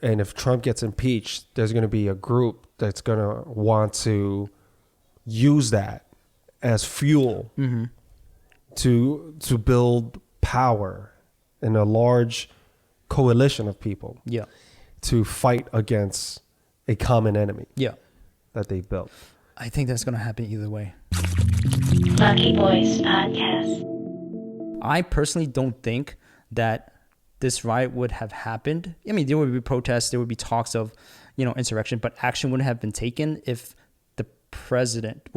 And if Trump gets impeached, there's going to be a group that's going to want to use that as fuel to build power in a large coalition of people to fight against a common enemy that they built. I think that's going to happen either way. Lucky Boys Podcast. I personally don't think that this riot would have happened. I mean, there would be protests, there would be talks of, insurrection, but action wouldn't have been taken if the president,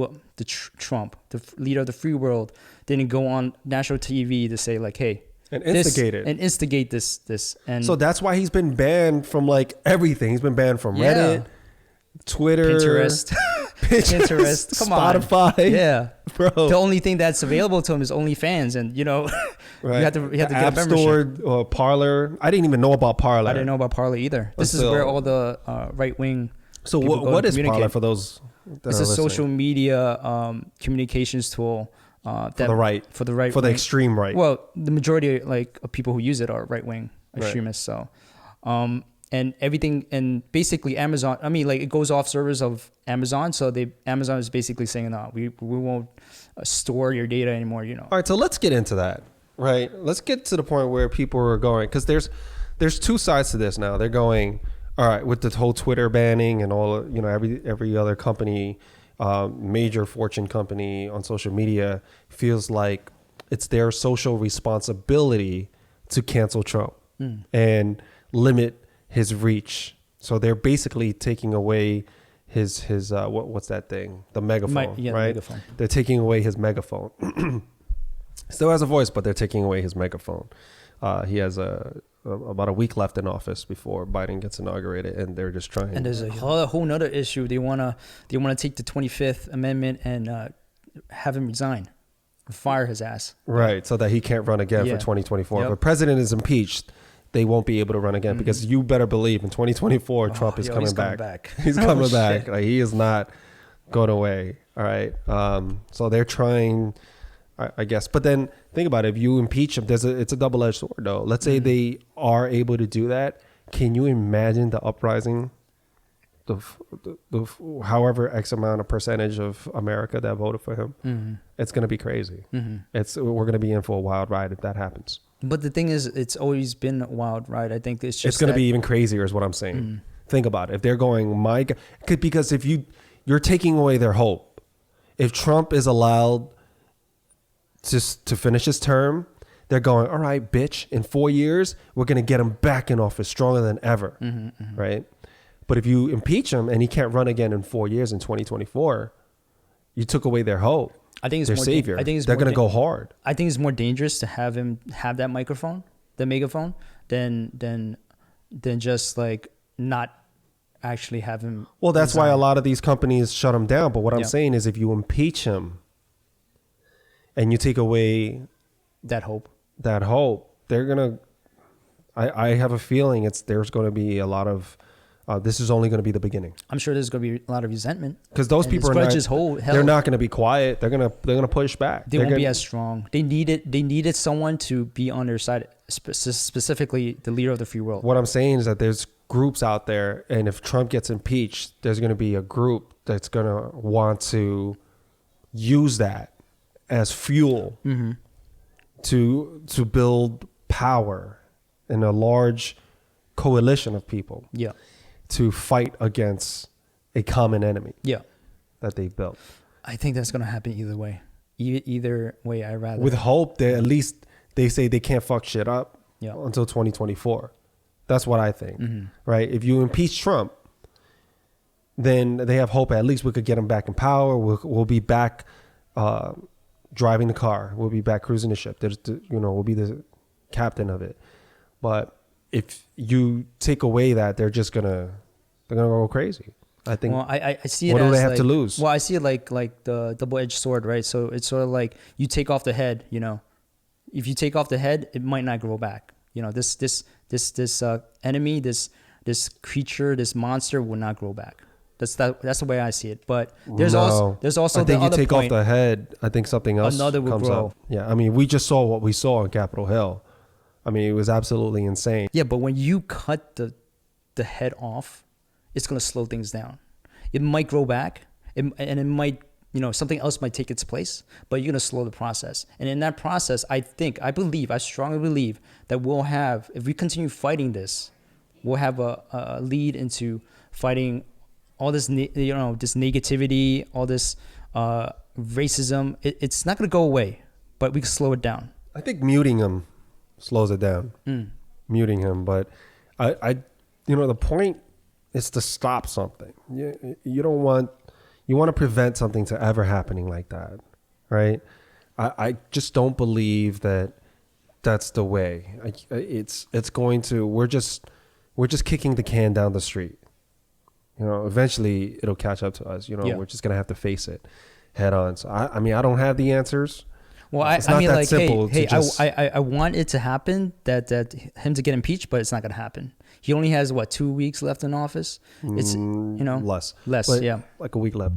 Trump, the leader of the free world, didn't go on national TV to say like, hey, and instigate this. And so that's why he's been banned from like everything. He's been banned from Reddit, Twitter, Pinterest. Come on. Spotify. Yeah. Bro. The only thing that's available to him is OnlyFans, and right. you have to get App a membership. Store or Parler. I didn't even know about Parler. I didn't know about Parler either. This is where all the right wing. So what is Parler for those? It's a social media communications tool. For the right, for the extreme right. Well, the majority of people who use it are right wing extremists. Right. So, and everything, and basically Amazon. I mean, it goes off servers of Amazon. So Amazon is basically saying, "No, we won't store your data anymore." All right, so let's get into that. Right, let's get to the point where people are going, because there's two sides to this now. They're going, all right, with the whole Twitter banning and all, every other company. Major fortune company on social media feels like it's their social responsibility to cancel Trump and limit his reach. So they're basically taking away his what's that thing? The megaphone, right? The megaphone. They're taking away his megaphone. Still has a voice, but they're taking away his megaphone. He has about a week left in office before Biden gets inaugurated, and they're just trying. And there's a whole nother issue. They wanna take the 25th Amendment and have him resign, fire his ass. Right, so that he can't run again for 2024. If the president is impeached, they won't be able to run again, because you better believe in 2024, Trump is coming back. He's coming back. Like, he is not going away. All right. So they're trying, I guess. But then think about it. If you impeach him, it's a double-edged sword, though. Let's say they are able to do that. Can you imagine the uprising, the however X amount of percentage of America that voted for him? It's going to be crazy. We're going to be in for a wild ride if that happens. But the thing is, it's always been a wild ride. I think it's going to be even crazier is what I'm saying. Think about it. If they're going, my God, because if you're taking away their hope. If Trump is allowed just to finish his term, they're going, all right, bitch, in 4 years, we're going to get him back in office stronger than ever. Right? But if you impeach him and he can't run again in 4 years in 2024, you took away their hope. I think it's their savior. They're going to go hard. I think it's more dangerous to have him have that megaphone, than just not actually have him. Well, that's why a lot of these companies shut him down. But what I'm saying is, if you impeach him and you take away that hope, they're going to, I have a feeling there's going to be a lot of, this is only going to be the beginning. I'm sure there's going to be a lot of resentment, because those people they're not going to be quiet. They're going to push back. They won't be as strong. They needed someone to be on their side, specifically the leader of the free world. What I'm saying is that there's groups out there, and if Trump gets impeached, there's going to be a group that's going to want to use that as fuel to build power in a large coalition of people. To fight against a common enemy. That they built. I think that's going to happen either way. Either way, I rather. With hope, they say they can't fuck shit up until 2024. That's what I think. Right? If you impeach Trump, then they have hope. At least we could get him back in power. We'll be back driving the car. We'll be back cruising the ship. We'll be the captain of it. But if you take away that, they're gonna go crazy. I think. Well, I see it. What do they have to lose? Well, I see it like the double-edged sword, right? So it's sort of like you take off the head. If you take off the head, it might not grow back. This enemy, this creature, this monster will not grow back. That's the way I see it. But there's also I think the other you take point. off the head. I think something else comes up. Yeah, I mean, we just saw what we saw on Capitol Hill. I mean, it was absolutely insane. Yeah, but when you cut the the head off, it's going to slow things down. It might grow back, and it might, something else might take its place, but you're going to slow the process. And in that process, I strongly believe that we'll have, if we continue fighting this, we'll have a lead into fighting all this, this negativity, all this racism. It's not going to go away, but we can slow it down. I think muting him slows it down. Muting him, but the point is to stop something. You want to prevent something to ever happening like that, right? I just don't believe that that's the way. It's going to. We're just kicking the can down the street. Eventually it'll catch up to us. We're just gonna have to face it head on. So I don't have the answers. Well, I want it to happen that him to get impeached, but it's not gonna happen. He only has 2 weeks left in office. It's less, like a week left.